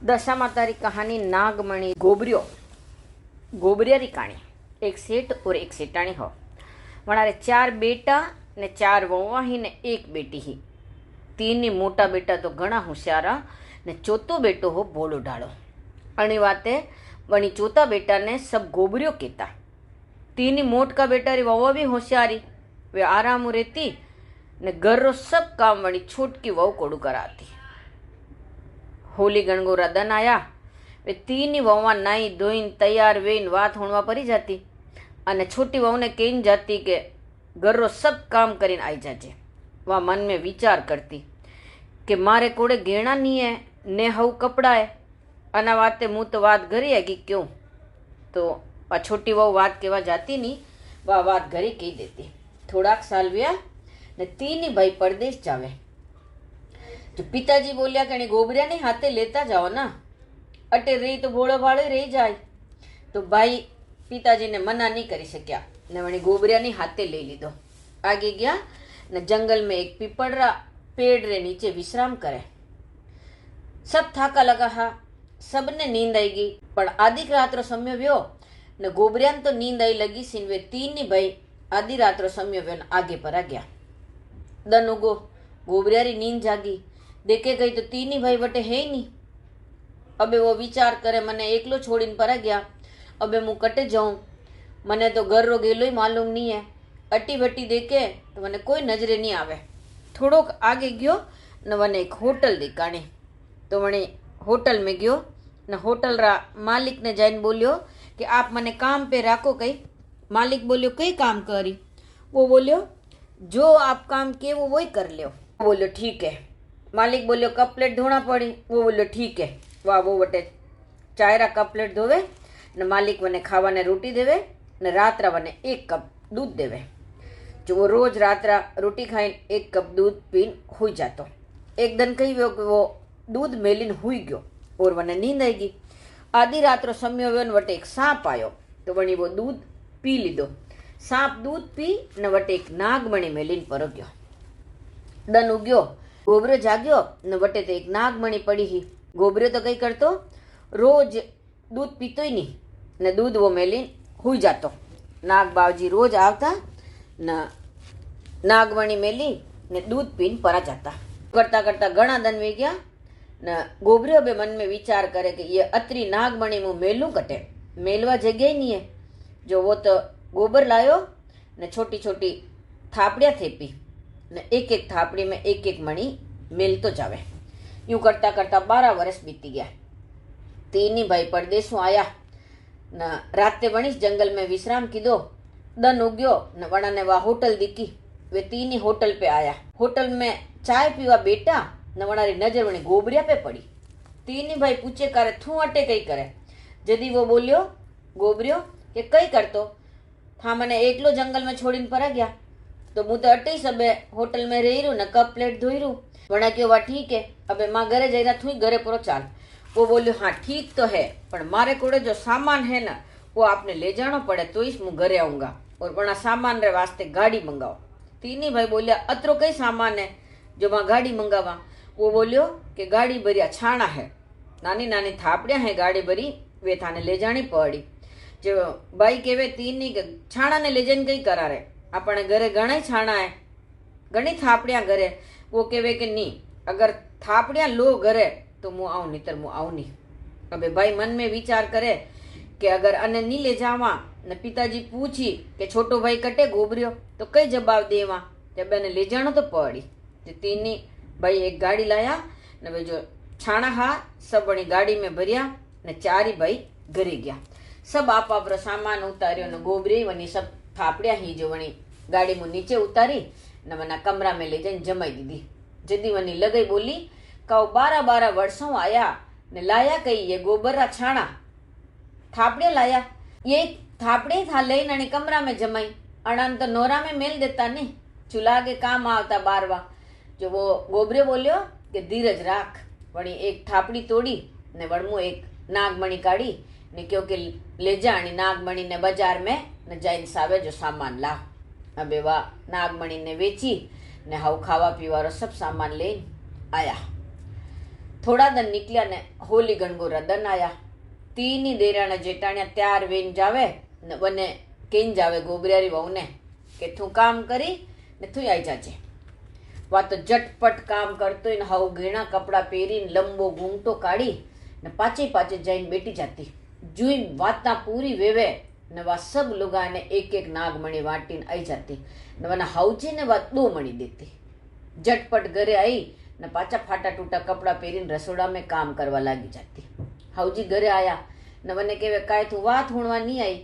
दशा माता री कहानी नागमणि गोबरियो गोबरिया री कहानी। एक सेठ और एक सेठाणी हो। वनारे 4 बेटा ने 4 वहुआ ही ने 1 बेटी ही। तीन मोटा बेटा तो घणा होशियारा ने चौथो बेटो हो भोळो ढाळो। अणी वाते वणी चौथा बेटा ने सब गोबरियो कहता। तीन मोट का बेटा री वहुआ भी होशियारी, वे आराम रहती ने घर रो सब काम वणी छोटकी वहू कोड़ू कराती। होली गणगोरा दन आया, वे तीन वहुआ नाई धोईन तैयार वेन वात होणवा परी जाती अने छोटी वहू ने कहीने जाती के घर रो सब काम करीने आई जाजे। वह मन में विचार करती कि मारे कोड़े घेणा नहीं है ने हव कपड़ा है, अना वाते मुँ तो बात घरी है क्यों। तो वह छोटी वहू बात कहवा जाती नहीं, वह बात घरी कही देती। थोड़ाक साल व्या ने तीन भाई परदेश जावे। जो पिताजी बोलिया कि गोबरिया ने हाथे लेता जाओ ना, अटे रही तो भोळो भाड़ो रही जाए। तो भाई पिताजी ने मना नहीं करी सक्या ने वणी गोबरिया ने हाथे ले लीधो। आगे गया ने जंगल में एक पीपळरा पेड़ रे नीचे विश्राम करे। सब थाका लगा हा, सबने नींद आई गई, पण आधी रात रो समय व्यो ने गोबरिया तो नींद आई लगी सीन। वे तीन भाई आधी रात रो समय व्यो ने आगे पर आ गया। दन उगो, गोबरिया री नींद जागी, देखे गई तो तीन भाई बटे है ही नहीं। अबे वो विचार करे मने एकलो छोड़ीने पर गया, अबे मु कटे जाऊं, मने तो घर रो गेलो ही मालूम नहीं है। अटी बटी देखे तो मने कोई नजरे नहीं आवे। थोड़ोक आगे गयो ने वने एक होटल दिखाणी। तो वने होटल में गयो ने होटल रा मालिक ने जाइन बोलियो कि आप मने काम पे राखो कई। मालिक बोलियो कई काम करी। वो बोलियो जो आप काम किए वो वही कर लियो। वो बोलियो ठीक है। मालिक बोलियो कप प्लेट धोना पड़ी। वो बोलियो ठीक है। वाह वो बटे चायरा कप प्लेट धोवे ने मालिक वने खावा ने रोटी देवे ने रात्रा वने 1 कप दूध देवे। जो वो रोज रात्रा रोटी खाई 1 कप दूध पीन हुई जातो। एक दिन कही वो दूध मेलीन हुई गयो और वने नींद आई गई। आधी रात रो समय हुयो ने वटे एक सांप आयो तो वणी वो दूध पी लीधो। सांप दूध पी ने वटे एक नागमणि मेलीन पर गयो। दन उग्यो, गोबरियो जाग्यो ने वटे तो एक नागमणि पड़ी ही। गोबरियो तो कई करतो, रोज दूध पीतो ही नहीं ने दूध वो मेलीन हुई जातो। नाग बावजी रोज आवता ने नागमणि मेली ने दूध पीन परा जाता। करता करता घणा दिन वी गया ने गोबरियो बे मन में विचार करे कि ये अतरी नागमणि मु मेलू कटे, मेलवा जगह ही नहीं है। जो वो तो गोबर लायो ने छोटी छोटी थापड़िया थेपी ने एक एक थापड़ी में एक एक मणि मेलतो जावे। यूं करता करता 12 वर्ष बीती गया। तीन भाई परदेशों आया न राते वणीश जंगल में विश्राम कीधो। दन उग्यो न वणा ने वह होटल दिखी। वे तीन होटल पे आया। होटल में चाय पीवा बेटा न वणारी नजर वणी गोबरिया पे पड़ी। तीन भाई पूछे करे थू अटे कई करे। जदी वो बोलियो गोबरियो के कई करतो था, मने एकलो जंगल में छोड़ीने पर गया तो मु तो अटे सबे होटल में रही रू न कप प्लेट धोई रू। वणा क्यों वा ठीक है, अबे मां घरे जाइना थू घरे पूरो चाल। वो बोलियो हाँ ठीक तो है, पर मारे कोड़े जो सामान है ना वो आपने ले जाना पड़े तो इस मुँह घरे आऊंगा और वणा सामान रे वास्ते गाड़ी मंगाओ। तीन भाई बोलिया अतरो कई सामान है जो मां गाड़ी मंगावा। वो बोलियो कि गाड़ी भरिया छाणा है, नानी नानी थापड़िया है गाड़ी भरी, वे थाने ले जानी पड़ी। जो भाई केवे तीन छाणा ने ले जाने कई करा रे, अपने घरे घणा छाणा है, घणी थापड़िया घरे। वो कहे कि नहीं, अगर थापड़िया लो घरे तो मुँ आऊँ, नहीं तर मुँ आऊँ नहीं। अबे भाई मन में विचार करे कि अगर अने नहीं ले जावा ने पिताजी पूछी कि छोटो भाई कटे गोबरियो तो कई जवाब देवा, जब ने ले जानो तो पड़ी। तो तीन भाई एक गाड़ी लाया ने वे जो छाणा हा सब वणी गाड़ी में भरिया ने 4 भाई घरे गया। सब आप सामान उतारियो ने गोबरी वनी सब थापड़िया ही जो वणी गाड़ी में नीचे उतारी ने मना कमरा में ले जाने जमाई दीदी। जदी वनी लगई बोली काउ 12 वर्षों आया ने लाया कई ये गोबर छाणा थापड़े लाया, ये थापड़े था लई ने कमरा में जमाई, अणन तो नोरा में मेल देता ने चूल्हा के काम आवता बारवा। जो वो गोबरे बोलियो कि धीरज राख। वणी एक थापड़ी तोड़ी ने वणमू एक नागमणि काढ़ी ने क्योंकि ले जानी नागमणि ने बाजार में ने जाइन सावे जो सामान ला। अबे वा नागमणि ने वेची ने हाउ खावा पीवारो सब सामान ले आया। થોડા દન નીકળ્યા ને હોલી ગણગોરા દન આયા. તીની દેરાણા જેટાણ્યા ત્યાર વેન જાવે ને બને કેન જાવે ગોબરિયારી વહુને કે તું કામ કરી ને તું આવી જાજે. વા તો ઝટપટ કામ કરતો ને હાવ ઘેણા કપડાં પહેરીને લંબો ઘૂંઘટો કાઢી ને પાછે પાછે જઈને બેઠી જતી. જોઈને વાતા પૂરી વેવે ને વા સબ લુગાને એક એક નાગમણી વાટીને આવી જતી ને મને હાવજી ને વા 2 મણી દેતી. ઝટપટ ઘરે આવી ને પાછા ફાટા ટૂટા કપડાં પહેરીને રસોડામાં કામ કરવા લાગી જતી. હાવજી ઘરે આયા ને મને કહેવે કાંઈ તું વાત હોણવા નહીં આવી,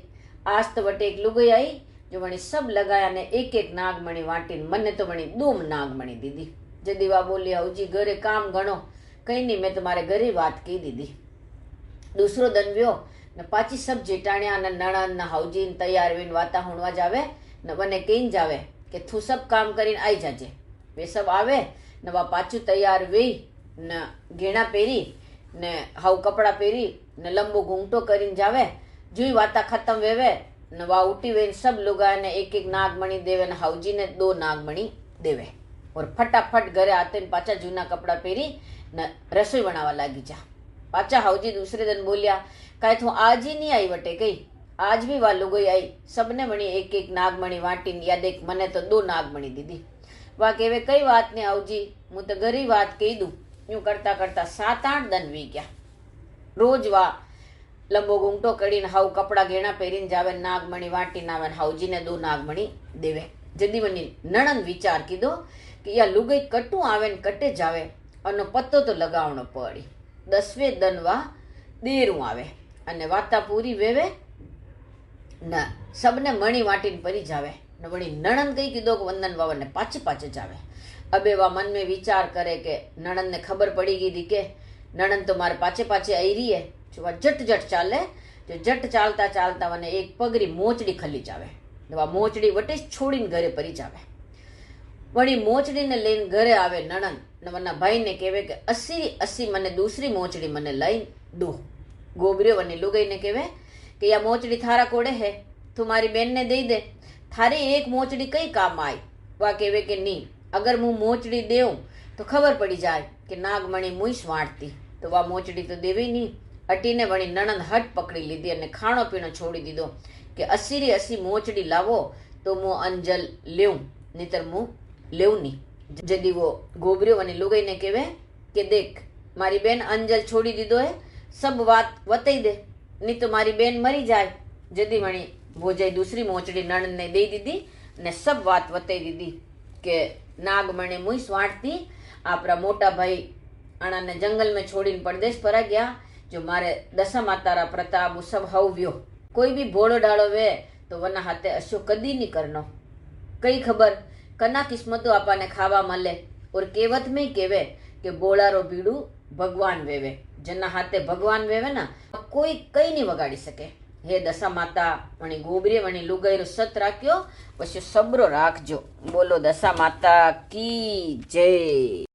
આજ તો વટે એક લુગઈ આવી જો વણી સબ લગાયા ને એક એક નાગમણી વાટીને મને તો વણી 2 નાગમણી દીધી. જદીવા બોલી હાવજી ઘરે કામ ગણો, કંઈ નહીં મેં તમારે ઘરે વાત કહી દીધી. દૂસરો દન વ્યો ને પાછી સબ જેટાણ્યા અને નણંદ ને હાવજી તૈયાર વેન વાતા હોણવા જાવે ને મને કહીને જાવે કે તું સબ કામ કરીને આવી જાજે. વે સબ આવે ને વા પાછું તૈયાર વેઈ ને ઘેણા પહેરી ને હાવ કપડાં પહેરી ને લંબો ઘૂંઘટો કરીને જાવે. જોઈ વાતા ખતમ વેવે ને વા ઉઠી વેન સબ લુગાને એક એક નાગમણી દેવે ને હાવજીને 2 નાગમણી દેવે. ઓર ફટાફટ ઘરે આતે પાછા જૂના કપડાં પહેરી ને રસોઈ બનાવવા લાગી જા. પાછા હાવજી દૂસરે દિન બોલ્યા કાંઈ તું આજ ही नहीं आई वटे कही, आज भी वा લુગઈ आई, सबने मणी एक एक नागमणी वाटीने या देख મને તો 2 નાગમણી દીધી. વા કહેવે કઈ વાત ને હાવજી, હું તો ઘરી વાત કહી દઉં. યું કરતા કરતા 7-8 દન વી ગયા. રોજ વા લંબો ઘૂંઘટો કરીને હાવ કપડા ઘેણા પહેરીને જાવે, નાગમણી વાટીને આવે હાવજીને 2 નાગમણી દેવે. જદી મને નણંદ વિચાર કીધો કે યા લુગઈ કટું આવે ને કટે જાવે અને પત્તો તો લગાવણો પડી. 10વે દન વા દેરું આવે અને વાતા પૂરી વેવે ને સબને મણી વાટીને પરી જાવે ને વળી નણંદ કઈ કીધો કે વંદન વાવને પાછે પાછે જાવે. અબે વા મન में વિચાર કરે કે નણંદને ખબર પડી ગઈ કે નણંદ તો મારે પાછે પાછે આવી રહી હે. જો વા જટ જટ ચાલે, જો જટ ચાલતા ચાલતા મને એક પગરી મોચડી ખલી જાવે. વા મોચડી વટે જ છોડીને ઘરે પરી જાવે. વળી મોચડીને લઈને ઘરે આવે નણંદ ને મના ભાઈને કહેવે કે 80 મને દૂસરી મોચડી મને લઈને દો. ગોબરીઓ વની લુગઈને કહેવે કે યા મોચડી થારા કોડે હે, તું મારી બેનને દઈ દે, થારી એક મોચડી કઈ કામ આઈ. વા કહેવે કે નહીં, અગર હું મોચડી દેઉં તો ખબર પડી જાય કે નાગમણી મુઈસ વાંટતી, તો વા મોચડી તો દેવી નહીં. અટીને વણી નણંદ હટ પકડી લીધી અને ખાણો પીણો છોડી દીધો કે 80 મોચડી લાવો તો હું અંજલ લેવું, નહીતર હું લેવું નહીં. જદીવો ગોબરીઓ વની લુગઈને કહેવે કે દેખ મારી બેન અંજલ છોડી દીધો હે, સબ વાત વતાઈ દે, નહીં તો મારી બેન મરી જાય. જદી વણી ભોજાઈ દૂસરી મોચડી નણંદને દઈ દીધી ને સબ વાત વતાઈ દીધી કે નાગમણી મુઈસ વાંટતી, આપણા મોટા ભાઈ આણાને જંગલ में છોડીને પરદેશ પર આ ગયા. જો મારે દશા માતારા પ્રતાપ સબ હવ્યો, કોઈ બી ભોળો ડાળો વે તો વના હાથે અશો કદી નહીં કરનો. કઈ ખબર કના કિસ્મતો આપણને ખાવા મળે. ઓર કહેવત में કહેવે કે બોળારો ભીડું ભગવાન વેવે, જેના હાથે ભગવાન વેવે ને કોઈ કઈ નહીં વગાડી શકે. હે દશા માતા વણી ગોબરીએ વણી લુગાઈરો સત રાખ્યો, પછી સબરો રાખજો. બોલો દશા માતા કી જય.